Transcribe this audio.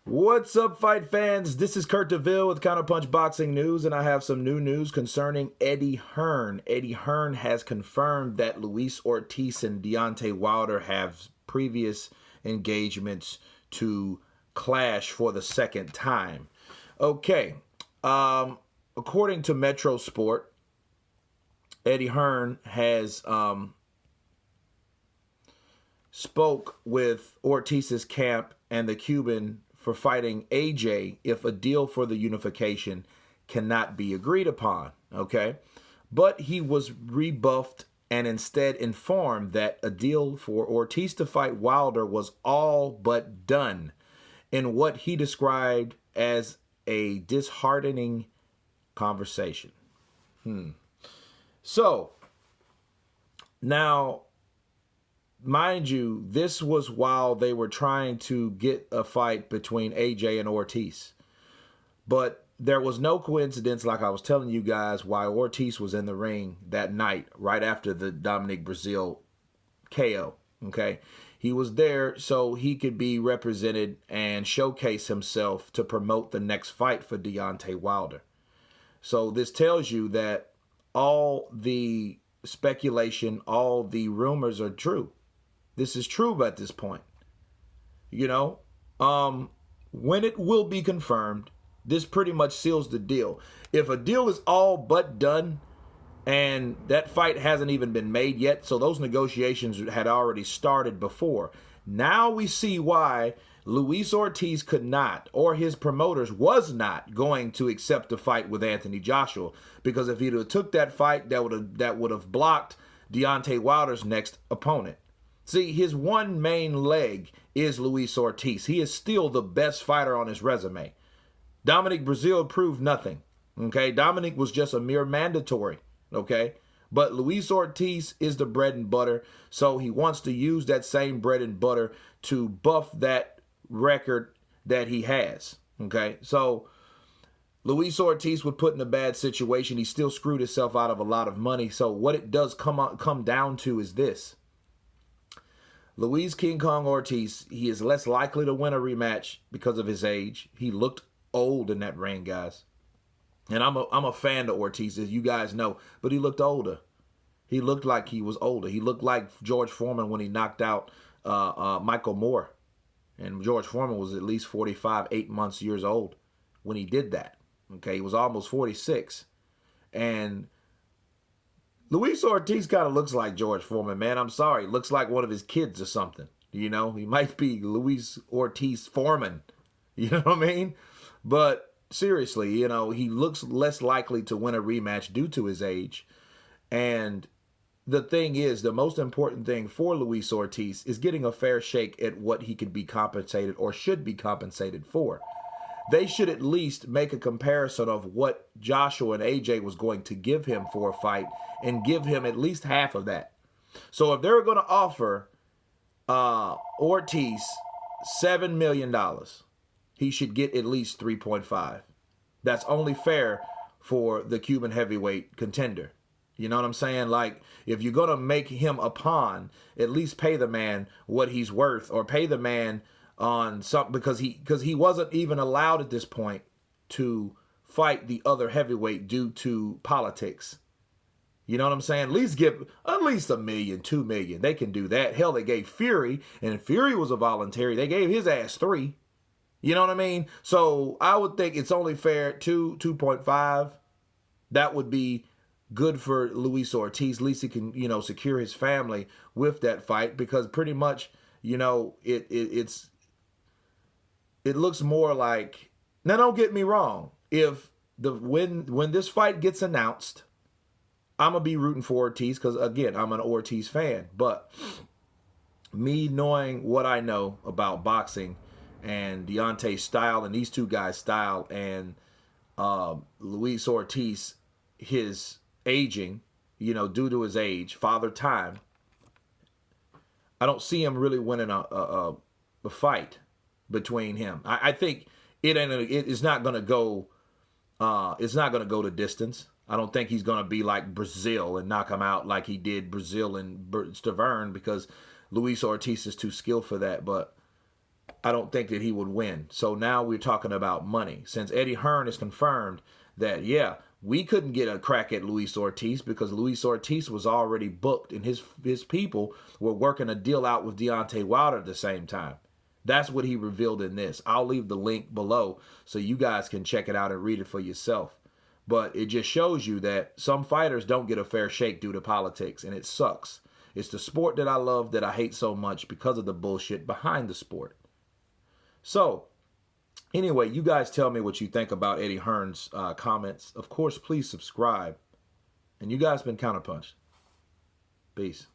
What's up, fight fans? This is Kurt DeVille with Counterpunch Boxing News, and I have some new news concerning Eddie Hearn. Eddie Hearn has confirmed that Luis Ortiz and Deontay Wilder have previous engagements to clash for the second time. Okay, according to Metro Sport, Eddie Hearn has spoke with Ortiz's camp and the Cuban for fighting AJ if a deal for the unification cannot be agreed upon, okay? But he was rebuffed and instead informed that a deal for Ortiz to fight Wilder was all but done in what he described as a disheartening conversation. So, now, mind you, this was while they were trying to get a fight between AJ and Ortiz. But there was no coincidence, like I was telling you guys, why Ortiz was in the ring that night, right after the Dominic Brazil KO. Okay? He was there so he could be represented and showcase himself to promote the next fight for Deontay Wilder. So this tells you that all the speculation, all the rumors are true. This is true at this point. You know, when it will be confirmed, this pretty much seals the deal. If a deal is all but done and that fight hasn't even been made yet, so those negotiations had already started before. Now we see why Luis Ortiz could not, or his promoters was not going to accept a fight with Anthony Joshua, because if he'd have took that fight, that would have blocked Deontay Wilder's next opponent. See, his one main leg is Luis Ortiz. He is still the best fighter on his resume. Dominic Brazil proved nothing. Okay, Dominic was just a mere mandatory. Okay, but Luis Ortiz is the bread and butter, so he wants to use that same bread and butter to buff that record that he has. Okay, so Luis Ortiz was put in a bad situation. He still screwed himself out of a lot of money. So what it does come down to is this. Luis King Kong Ortiz, he is less likely to win a rematch because of his age. He looked old in that ring, guys. And I'm a fan of Ortiz, as you guys know, but he looked older. He looked like he was older. He looked like George Foreman when he knocked out Michael Moore. And George Foreman was at least 45, 8 years old when he did that. Okay, he was almost 46. And Luis Ortiz kind of looks like George Foreman, man. I'm sorry. Looks like one of his kids or something. You know, he might be Luis Ortiz Foreman. You know what I mean? But seriously, you know, he looks less likely to win a rematch due to his age. And the thing is, the most important thing for Luis Ortiz is getting a fair shake at what he could be compensated or should be compensated for. They should at least make a comparison of what Joshua and AJ was going to give him for a fight and give him at least half of that. So if they were going to offer Ortiz $7 million, he should get at least 3.5. That's only fair for the Cuban heavyweight contender. You know what I'm saying? Like, if you're going to make him a pawn, at least pay the man what he's worth, or pay the man on something, because he wasn't even allowed at this point to fight the other heavyweight due to politics. You know what I'm saying? At least give at least $1 million, $2 million. They can do that. Hell, they gave Fury, and Fury was a voluntary. They gave his ass 3. You know what I mean? So I would think it's only fair 2.5. That would be good for Luis Ortiz. At least he can, you know, secure his family with that fight, because pretty much, you know, it looks more like, now don't get me wrong, if when this fight gets announced, I'm going to be rooting for Ortiz, because again, I'm an Ortiz fan. But me knowing what I know about boxing and Deontay's style and these two guys' style, and Luis Ortiz, his aging, you know, due to his age, father time, I don't see him really winning a fight between him. I think it's not going to go. It's not going to go to distance. I don't think he's going to be like Brazil and knock him out like he did Brazil and Stavern, because Luis Ortiz is too skilled for that. But I don't think that he would win. So now we're talking about money. Since Eddie Hearn is confirmed that, yeah, we couldn't get a crack at Luis Ortiz because Luis Ortiz was already booked and his people were working a deal out with Deontay Wilder at the same time. That's what he revealed in this. I'll leave the link below so you guys can check it out and read it for yourself. But it just shows you that some fighters don't get a fair shake due to politics, and it sucks. It's the sport that I love that I hate so much because of the bullshit behind the sport. So, anyway, you guys tell me what you think about Eddie Hearn's comments. Of course, please subscribe. And you guys been counterpunched. Peace.